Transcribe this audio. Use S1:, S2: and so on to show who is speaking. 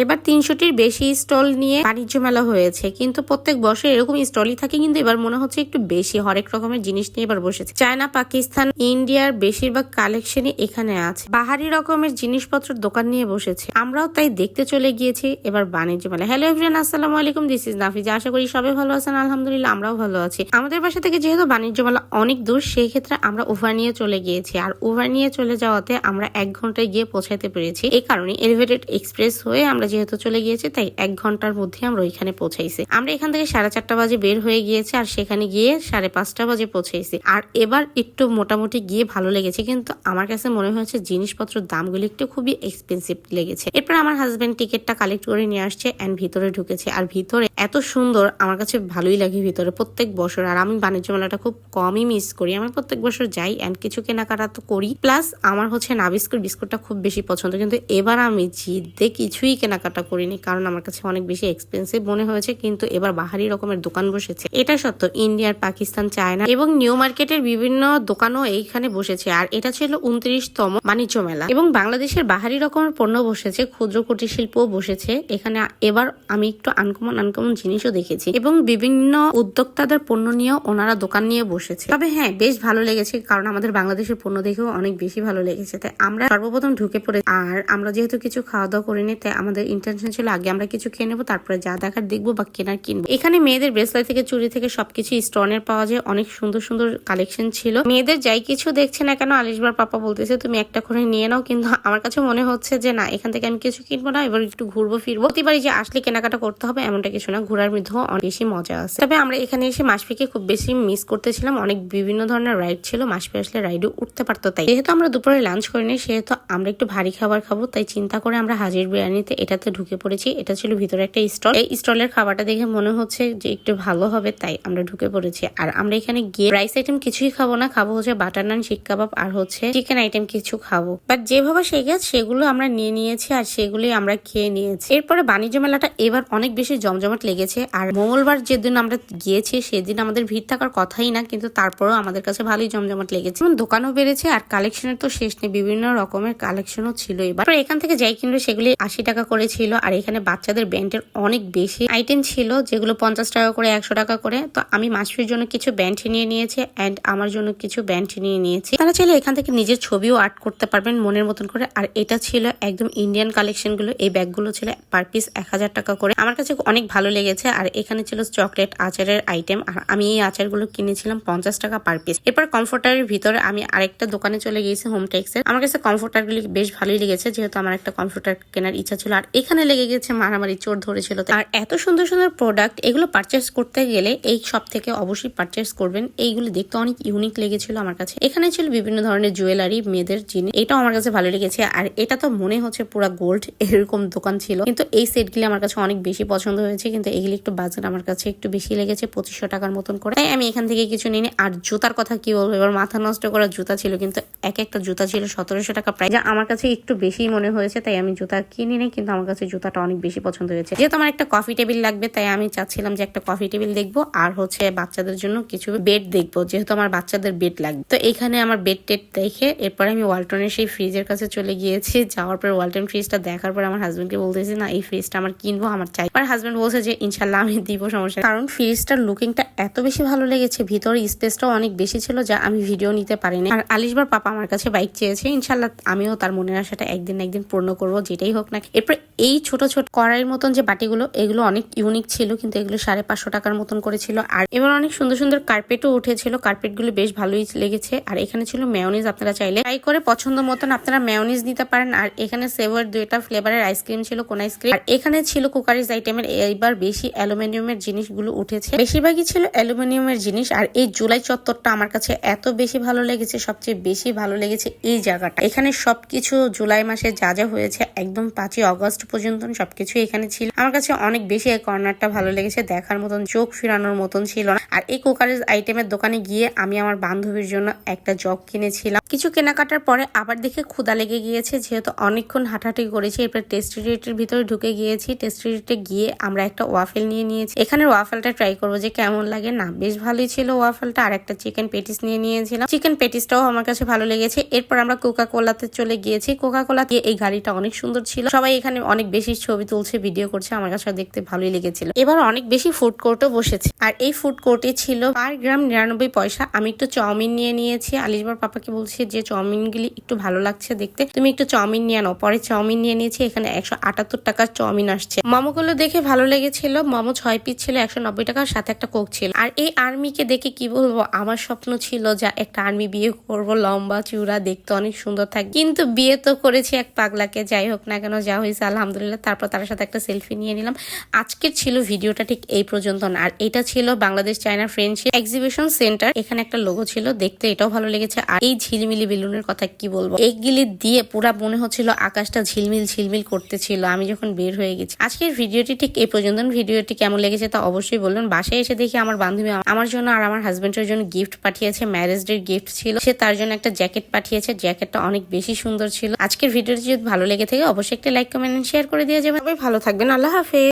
S1: এবার 300টির বেশি স্টল নিয়ে বাণিজ্য মেলা হয়েছে, কিন্তু প্রত্যেক বছর এরকম স্টলই থাকে, কিন্তু এবার মনে হচ্ছে একটু বেশি হরেক রকমের জিনিস নিয়ে এবার বসেছে। চায়না, পাকিস্তান, ইন্ডিয়ার বেশিরভাগ কালেকশনই এখানে আছে। বাহারি রকমের জিনিসপত্র দোকান নিয়ে বসেছে। আমরাও তাই দেখতে চলে গিয়েছি এবার বাণিজ্য মেলা। হ্যালো এভরিওয়ান, আসসালামু আলাইকুম, দিস ইজ নাফিজা। আশা করি সবাই ভালো আছেন। আলহামদুলিল্লাহ আমরাও ভালো আছি। আমাদের বাসা থেকে যেহেতু বাণিজ্য মেলা অনেক দূর, সেই ক্ষেত্রে আমরা ওভার নিয়ে চলে গিয়েছি। আর ওভার নিয়ে চলে যাওয়াতে আমরা 1 ঘন্টায় গিয়ে পৌঁছাতে পেরেছি। এই কারণে এলিভেটেড এক্সপ্রেস হয়ে আমরা যেহেতু চলে গিয়েছি, তাই 1 ঘন্টার মধ্যে আমরা ওইখানে পৌঁছাইছি। আমরা এখান থেকে 4:30 বাজে বের হয়ে গিয়েছি, আর সেখানে গিয়ে 5:30 বাজে পৌঁছাইছি। আর এবার একটু মোটামুটি গিয়ে ভালো লেগেছে, কিন্তু আমার কাছে মনে হয়েছে জিনিসপত্রের দামগুলো একটু খুবই এক্সপেন্সিভ লেগেছে। এরপর আমার হাজবেন্ড টিকিটটা কালেক্ট করে নিয়ে আসছে এন্ড ভিতরে ঢুকেছে। আর ভিতরে এত সুন্দর, আমার কাছে ভালোই লাগে ভিতরে প্রত্যেক বছর। আর আমি বাণিজ্য মেলাটা খুব কমই মিস করি। আমি প্রত্যেক বছর যাই এন্ড কিছু কেনাকাটা তো করি, প্লাস আমার হচ্ছে না বিস্কুটটা খুব বেশি পছন্দ। কিন্তু এবার আমি জিদে কিছুই কেনাকাটা করিনি, কারণ আমার কাছে অনেক বেশি এক্সপেন্সিভ মনে হয়েছে। কিন্তু এবার বাহারি রকমের দোকান বসেছে, এটা সত্য। ইন্ডিয়ার, পাকিস্তান, চায়না এবং নিউ মার্কেটের বিভিন্ন দোকানও এইখানে বসেছে। আর এটা ছিল 29তম বাণিজ্য মেলা। এবং বাংলাদেশের বাহারি রকমের পণ্য বসেছে, ক্ষুদ্র কুটির শিল্পও বসেছে এখানে। এবার আমি একটু আনকমন জিনিসও দেখেছি, এবং বিভিন্ন উদ্যোক্তাদের পণ্য নিয়েও ওনারা দোকান নিয়ে বসেছে। তবে হ্যাঁ, বেশ ভালো লেগেছে, কারণ আমাদের বাংলাদেশের পণ্য দেখেও অনেক বেশি ভালো লেগেছে। তাই আমরা সর্বপ্রথম ঢুকে পড়ে, আর আমরা যেহেতু কিছু খাওয়া দাওয়া করিনি, তাই আমাদের ইন্টেনশন ছিল আগে আমরা কিছু খেয়ে নেবো, তারপরে যা দেখার দেখবো বা কেনার কিনবো। এখানে মেয়েদের ব্রেসলেট থেকে চুড়ি থেকে সবকিছু স্টোনের পাওয়া যায়। অনেক সুন্দর সুন্দর কালেকশন ছিল। মেয়েদের যাই কিছু দেখছে না কেন, আলিশবার পাপা বলতেছে তুমি একটা করে নিয়ে নাও, কিন্তু আমার কাছে মনে হচ্ছে যে না, এখান থেকে আমি কিছু কিনবো না, এবার একটু ঘুরবো ফিরবো। প্রতিবারই যে আসলে কেনাকাটা করতে হবে এমনটা কিছু না, ঘোরার মধ্যেও অনেক বেশি মজা আছে। তবে আমরা এখানে এসে মাসফিকে খুব বেশি মিস করতেছিলাম। অনেক বিভিন্ন ধরনের রাইড ছিল, মাসফি আসলে রাইডও উঠতে পারতো। তাই যেহেতু আমরা দুপুরে লাঞ্চ করিনি, সেহেতু আমরা একটু ভারী খাবার খাবো, তাই চিন্তা করে আমরা হাজির বিরিয়ানিতে এটাতে ঢুকে পড়েছি। এটা ছিল ভিতরে একটা স্টল। এই স্টলের খাবারটা দেখে মনে হচ্ছে যে একটু ভালো হবে, তাই আমরা ঢুকে পড়েছি। আর আমরা এখানে গিয়ে রাইস আইটেম কিছুই খাবো না, খাবো হচ্ছে বাটার নান, শিক কাবাব আর হচ্ছে চিকেন আইটেম কিছু খাবো। বাট যেভাবে সেগুলো আমরা নিয়ে নিয়েছি, আর সেগুলোই আমরা খেয়ে নিয়েছি। এরপরে বাণিজ্য মেলাটা এবার অনেক বেশি জমজমাট লেগেছে। আর মঙ্গলবার যেদিন আমরা গিয়েছি সেদিন আমাদের ভিড় থাকার কথাই না, কিন্তু তারপরেও আমাদের কাছে ভালোই জমজমাট লেগেছে। দোকানও বেড়েছে, আর কালেকশনের তো শেষ নেই, বিভিন্ন রকমের কালেকশনও ছিল। এবার এখান থেকে যাই কিনলো সেগুলি 80 টাকা করে ছিল। আর এখানে বাচ্চাদের ব্যান্ডের অনেক বেশি আইটেম ছিল, যেগুলো 50 টাকা করে, 100 টাকা করে। তো আমি মাসফির জন্য কিছু ব্যান্ড নিয়ে নিয়েছি এন্ড আমার জন্য কিছু ব্যান্ড নিয়ে নিয়েছি। তারা চাইলে এখান থেকে নিজের ছবিও আর্ট করতে পারবেন মনের মতন করে। আর এটা ছিল একদম ইন্ডিয়ান কালেকশন গুলো। এই ব্যাগগুলো ছিল পার পিস 1000 টাকা করে। আমার কাছে অনেক ভালো লেগেছে। আর এখানে ছিল চকলেট আচারের আইটেম, আর আমি এই আচারগুলো কিনেছিলাম 50 টাকা পার পিস। এরপর কমফোর্টারের ভিতরে আমি আরেকটা দোকানে চলে গিয়েছি, হোমটেক্সের। আমার কাছে কমফোর্টার গুলি বেশ ভালোই লেগেছে, যেহেতু আমার একটা কমফোর্টার কেনার ইচ্ছা ছিল। আর এখানে লেগে গেছে মারামারি, চোর ধরেছিল। আর এত সুন্দর সুন্দর প্রোডাক্ট, এগুলো পারচেস করতে গেলে এই সব থেকে অবশ্যই পারচেস করবেন। এইগুলো দেখতে অনেক ইউনিক লেগেছিল আমার কাছে। এখানে ছিল বিভিন্ন ধরনের জুয়েলারি, মেয়েদের জিনিস, এটাও আমার কাছে ভালো লেগেছে। আর এটা তো মনে হচ্ছে পুরো গোল্ড এরকম দোকান ছিল, কিন্তু এই সেটগুলি আমার কাছে অনেক বেশি পছন্দ হয়েছে। কিন্তু এগুলি একটু বাজেট আমার কাছে একটু বেশি লেগেছে, 2500 টাকার মতন করে। তাই আমি এখান থেকে কিছু নিই। আর জুতার কথা কি বলবো, এবার মাথা নষ্ট করা জুতা ছিল, কিন্তু এক একটা জুতা ছিল 1700 টাকা প্রাইস, যা আমার কাছে একটু বেশি মনে হয়েছে। তাই আমি জুতা কিনি নাই, কিন্তু আমার কাছে জুতাটা অনেক বেশি পছন্দ হয়েছে। যেহেতু আমার একটা কফি টেবিল লাগবে, তাই আমি চাচ্ছিলাম যে একটা কফি টেবিল দেখবো, আর হচ্ছে বাচ্চাদের জন্য কিছু বেড দেখবো, যেহেতু আমার বাচ্চাদের বেড লাগবে। তো এখানে আমার বেড টেড দেখে এরপর আমি ওয়ালটনের সেই ফ্রিজের কাছে চলে গিয়েছি। যাওয়ার পর ওয়ালটন ফ্রিজটা দেখার পর আমার হাজবেন্ডকে বলতেছি না, এই ফ্রিজটা আমার কিনবো, আমার চাই। আর হাজবেন্ড বলছে যে ইনশাল্লাহ আমি দিব, সমস্যা। কারণ ফ্রিজটার লুকিংটা এত বেশি ভালো লেগেছে, ভিতরে স্পেসটাও অনেক বেশি ছিল, যা আমি ভিডিও নিতে পারিনি। আর আলিশবার পাপা আমার কাছে বাইক চেয়েছে, ইনশাল্লাহ আমিও তার মনের আশাটা একদিন পূর্ণ করবো, যেটাই হোক না। এরপর এই ছোট ছোট কড়াইয়ের মতন যে বাটিগুলো, এগুলো অনেক ইউনিক ছিল, কিন্তু এগুলো 550 টাকার মতন করেছিল। আর এবার অনেক সুন্দর সুন্দর কার্পেটও উঠেছিল, কার্পেটগুলো বেশ ভালোই লেগেছে। আর এখানে ছিল মেয়োনিজ, আপনারা চাইলে ট্রাই করে পছন্দ মতন আপনারা মেয়োনিজ নিতে পারেন। আর এখানে সেভার 2টা ফ্লেভারের আইসক্রিম ছিল, কোন আইসক্রিম। আর এখানে ছিল কুকারিজ আইটেমের। এইবার বেশি অ্যালুমিনিয়ামের জিনিসগুলো উঠেছে, বেশিরভাগই ছিল অ্যালুমিনিয়ামের জিনিস। আর এই জুলাই চত্বরটা আমার কাছে এত বেশি ভালো লেগেছে, সবচেয়ে বেশি ভালো লেগেছে এই জায়গাটা। এখানে সবকিছু জুলাই মাসে যা যা হয়েছে একদম 5ই অগস্ট পর্যন্ত সবকিছু এখানে ছিল। আমার কাছে অনেক বেশি এই কর্নারটা ভালো লেগেছে, দেখার মতন, চোখ ফিরানোর মতন ছিল না। আর এই কুকারিজ আইটেমের দোকানে গিয়ে আমি আমার বান্ধবীর জন্য একটা জগ কিনেছিলাম। কিছু কেনাকাটার পরে আবার দেখে ক্ষুধা লেগে গিয়েছে, যেহেতু অনেকক্ষণ হাঁটাহাঁটি করেছি। এরপর টেস্টিরেটের ভিতরে ঢুকে গিয়েছি। টেস্টিরেটে গিয়ে আমরা একটা ওয়াফেল নিয়ে নিয়েছি। এখানে ওয়াফেলটা ট্রাই করবো যে কেমন লাগে। না, বেশ ভালোই ছিল ওয়াফেলটা। আর একটা চিকেন পেটিস নিয়ে নিয়েছিলাম, চিকেন পেটিসটাও আমার কাছে ভালো লেগেছে। এরপর আমরা কোকা কোলাতে চলে গিয়েছি। কোকা কোলা দিয়ে এই গাড়িটা অনেক সুন্দর ছিল, সবাই এখানে অনেক বেশি ছবি তুলছে, ভিডিও করছে, আমার কাছে দেখতে ভালোই লেগেছিল। এবার অনেক বেশি ফুড কোর্টও বসেছে, আর এই ফুড কোর্টে ছিল পার গ্রাম 99 পয়সা। আমি একটু চাউমিন নিয়ে নিয়েছি। আলিশবার পাপাকে বলছি যে চাউমিনগুলি একটু ভালো লাগছে দেখতে, তুমি একটু চাউমিন নিয়ে নাও। পরে চাউমিন নিয়ে নিয়েছি, এখানে 178 টাকার চাউমিন আসছে। মোমোগুলো দেখে ভালো লেগেছিল, মোমো 6 পিস ছিল 190 টাকার, সাথে একটা কোক ছিল। আর এই আর্মিকে দেখে কি বলবো, আমার স্বপ্ন ছিল যে একটা আর্মি বিয়ে করব, লম্বা চূড়া, দেখতে অনেক সুন্দর থাকে, কিন্তু বিয়ে তো করেছি এক পাগলাকে। যাই হোক না কেন, যা হয়েছে আলহামদুলিল্লাহ। তারপর তার সাথে একটা সেলফি নিয়ে নিলাম। আজকের ছিল ভিডিওটা ঠিক এই পর্যন্ত না। আর এটা ছিল Bangladesh China friendship exhibition centre, এখানে একটা লোগো ছিল, দেখতে এটাও ভালো লেগেছে। আর এই ঝিলমিলি বেলুনের কথা কি বলবো, এইগুলি দিয়ে পুরা মনে হচ্ছিল আকাশটা ঝিলমিল ঝিলমিল করতেছিল আমি যখন বের হয়ে গেছি। আজকের ভিডিওটি ঠিক এই পর্যন্ত। ভিডিওটি কেমন লেগেছে তা অবশ্যই বলবেন। বাসায় এসে দেখি আমার বান্ধবী আমার জন্য আর আমার হাজবেন্ডের জন্য গিফট পাঠিয়েছে, ম্যারেজ ডে গিফট ছিল। সে তার জন্য একটা জ্যাকেট পাঠিয়েছে, জ্যাকেটটা অনেক বেশি সুন্দর ছিল। আজকের ভিডিওটি যদি ভালো লেগে থাকে অবশ্যই একটা লাইক, কমেন্ট, শেয়ার করে দিয়ে যাবেন। সবাই ভালো থাকবেন, আল্লাহ হাফেজ।